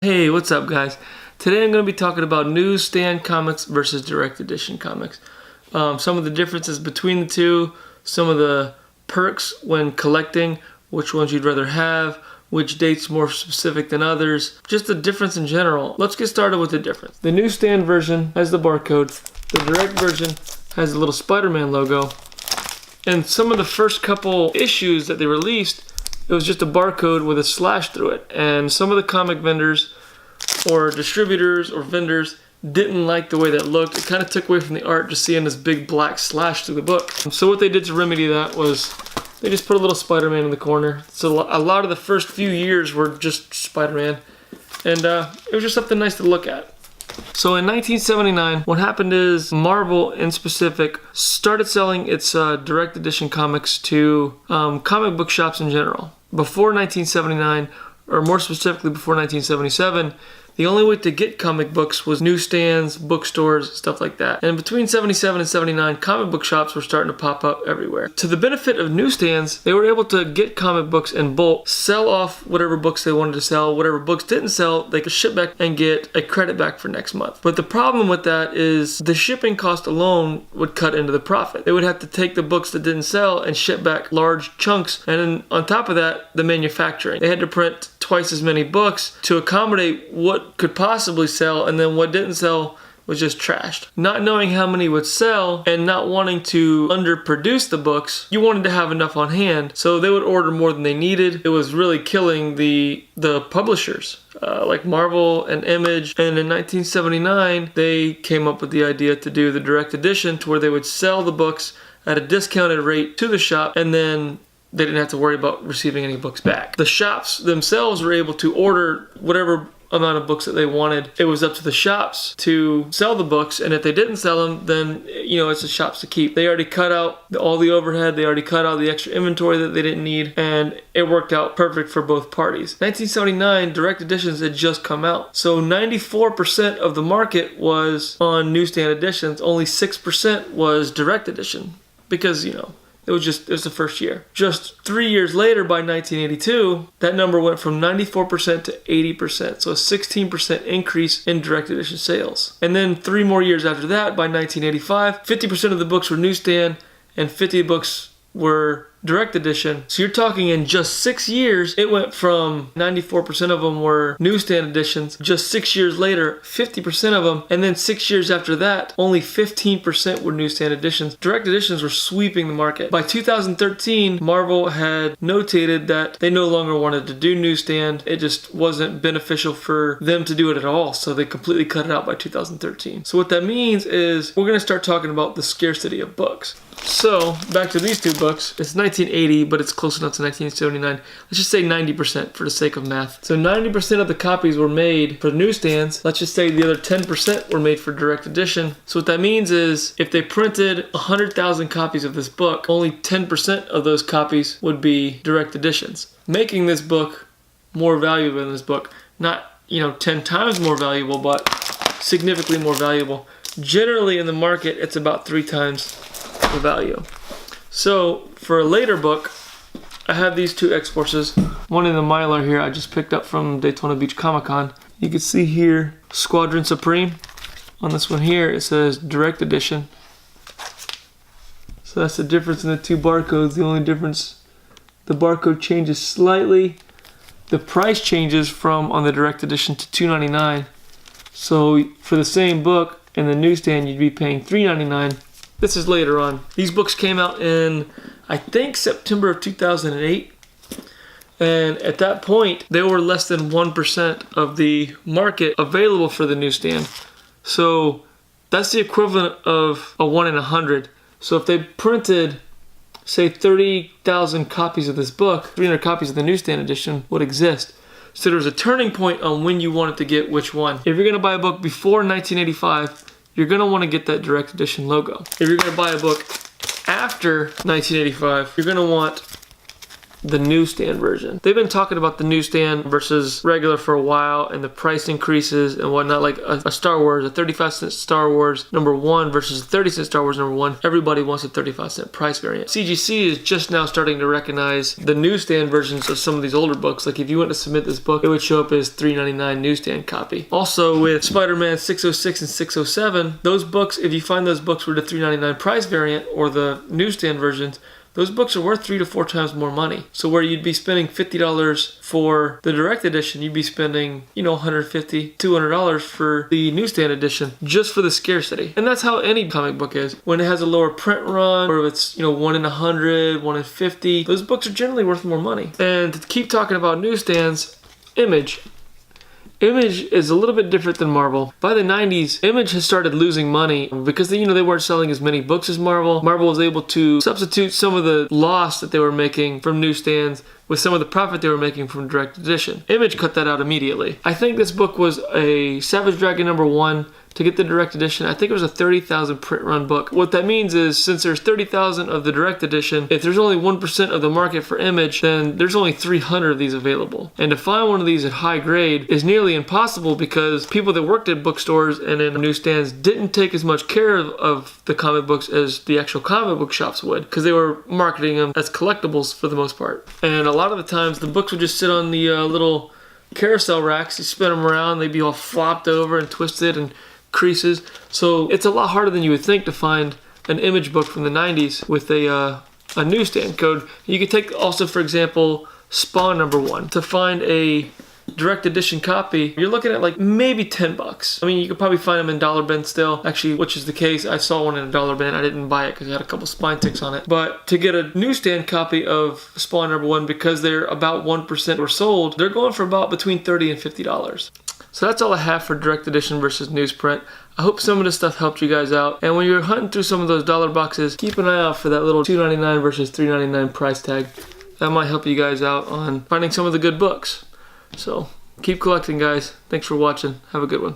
Hey, what's up guys? Today I'm going to be talking about newsstand comics versus direct edition comics. Some of the differences between the two, some of the perks when collecting, which ones you'd rather have, which dates more specific than others, just the difference in general. Let's get started with the difference. The newsstand version has the barcode, the direct version has a little Spider-Man logo, and some of the first couple issues that they released, it was just a barcode with a slash through it, and some of the comic vendors or distributors or vendors didn't like the way that looked. It kind of took away from the art just seeing this big black slash through the book. So what they did to remedy that was they just put a little Spider-Man in the corner. So a lot of the first few years were just Spider-Man, and it was just something nice to look at. So in 1979, what happened is Marvel in specific started selling its direct edition comics to comic book shops in general. Before 1979, or more specifically before 1977, the only way to get comic books was newsstands, bookstores, stuff like that. And between 77 and 79, comic book shops were starting to pop up everywhere. To the benefit of newsstands, they were able to get comic books in bulk, sell off whatever books they wanted to sell. Whatever books didn't sell, they could ship back and get a credit back for next month. But the problem with that is the shipping cost alone would cut into the profit. They would have to take the books that didn't sell and ship back large chunks. And then on top of that, the manufacturing. They had to print twice as many books to accommodate what could possibly sell, and then what didn't sell was just trashed. Not knowing how many would sell and not wanting to underproduce the books, you wanted to have enough on hand, so they would order more than they needed. It was really killing the publishers like Marvel and Image. And in 1979 they came up with the idea to do the direct edition, to where they would sell the books at a discounted rate to the shop, and then they didn't have to worry about receiving any books back. The shops themselves were able to order whatever amount of books that they wanted. It was up to the shops to sell the books, and if they didn't sell them, then it's the shops to keep. They already cut out all the overhead, they already cut out the extra inventory that they didn't need, and it worked out perfect for both parties. 1979, direct editions had just come out, so 94% of the market was on newsstand editions. Only 6% was direct edition, because it was the first year. Just 3 years later, by 1982, that number went from 94% to 80%. So a 16% increase in direct edition sales. And then 3 more years after that, by 1985, 50% of the books were newsstand and 50 books were direct edition. So you're talking in just 6 years, it went from 94% of them were newsstand editions. Just 6 years later, 50% of them. And then 6 years after that, only 15% were newsstand editions. Direct editions were sweeping the market. By 2013, Marvel had notated that they no longer wanted to do newsstand. It just wasn't beneficial for them to do it at all. So they completely cut it out by 2013. So what that means is we're going to start talking about the scarcity of books. So back to these two books. It's 1980, but it's close enough to 1979. Let's just say 90% for the sake of math. So 90% of the copies were made for newsstands. Let's just say the other 10% were made for direct edition. So what that means is if they printed 100,000 copies of this book, only 10% of those copies would be direct editions, making this book more valuable than this book. Not 10 times more valuable, but significantly more valuable. Generally in the market, it's about 3 times the value. So for a later book, I have these two X-Forces. One in the Mylar here I just picked up from Daytona Beach Comic Con. You can see here Squadron Supreme. On this one here it says direct edition. So that's the difference in the two barcodes. The only difference, the barcode changes slightly. The price changes from on the direct edition to $2.99. So for the same book in the newsstand you'd be paying $3.99. This is later on. These books came out in, I think, September of 2008. And at that point, they were less than 1% of the market available for the newsstand. So that's the equivalent of a 1 in 100. So if they printed, say, 30,000 copies of this book, 300 copies of the newsstand edition would exist. So there was a turning point on when you wanted to get which one. If you're going to buy a book before 1985, you're going to want to get that direct edition logo. If you're going to buy a book after 1985, you're going to want the newsstand version. They've been talking about the newsstand versus regular for a while, and the price increases and whatnot. Like a Star Wars, a 35-cent Star Wars #1 versus a 30-cent Star Wars #1. Everybody wants a 35-cent price variant. CGC is just now starting to recognize the newsstand versions of some of these older books. Like if you went to submit this book, it would show up as $3.99 newsstand copy. Also with Spider-Man 606 and 607, those books, if you find those books were the $3.99 price variant or the newsstand versions, those books are worth 3 to 4 times more money. So where you'd be spending $50 for the direct edition, you'd be spending, $150, $200 for the newsstand edition just for the Scarcity. And that's how any comic book is. When it has a lower print run, or if it's, 1 in 100, 1 in 50, those books are generally worth more money. And to keep talking about newsstands, Image is a little bit different than Marvel. By the 90s, Image has started losing money because they weren't selling as many books as Marvel. Marvel was able to substitute some of the loss that they were making from newsstands with some of the profit they were making from direct edition. Image cut that out immediately. I think this book was a Savage Dragon #1. To get the direct edition, I think it was a 30,000 print run book. What that means is, since there's 30,000 of the direct edition, if there's only 1% of the market for Image, then there's only 300 of these available. And to find one of these at high grade is nearly impossible because people that worked at bookstores and in newsstands didn't take as much care of the comic books as the actual comic book shops would, because they were marketing them as collectibles for the most part. And a lot of the times, the books would just sit on the little carousel racks. You spin them around, they'd be all flopped over and twisted and creases. So it's a lot harder than you would think to find an Image book from the 90s with a newsstand code. You could take also, for example, Spawn #1. To find a direct edition copy, you're looking at like maybe $10. I mean, you could probably find them in dollar bin still, actually, which is the case. I saw one in a dollar bin. I didn't buy it because it had a couple spine ticks on it. But to get a newsstand copy of Spawn #1, because they're about 1% were sold, they're going for about between $30 and $50. So that's all I have for direct edition versus newsprint. I hope some of this stuff helped you guys out. And when you're hunting through some of those dollar boxes, keep an eye out for that little $2.99 versus $3.99 price tag. That might help you guys out on finding some of the good books. So keep collecting, guys. Thanks for watching. Have a good one.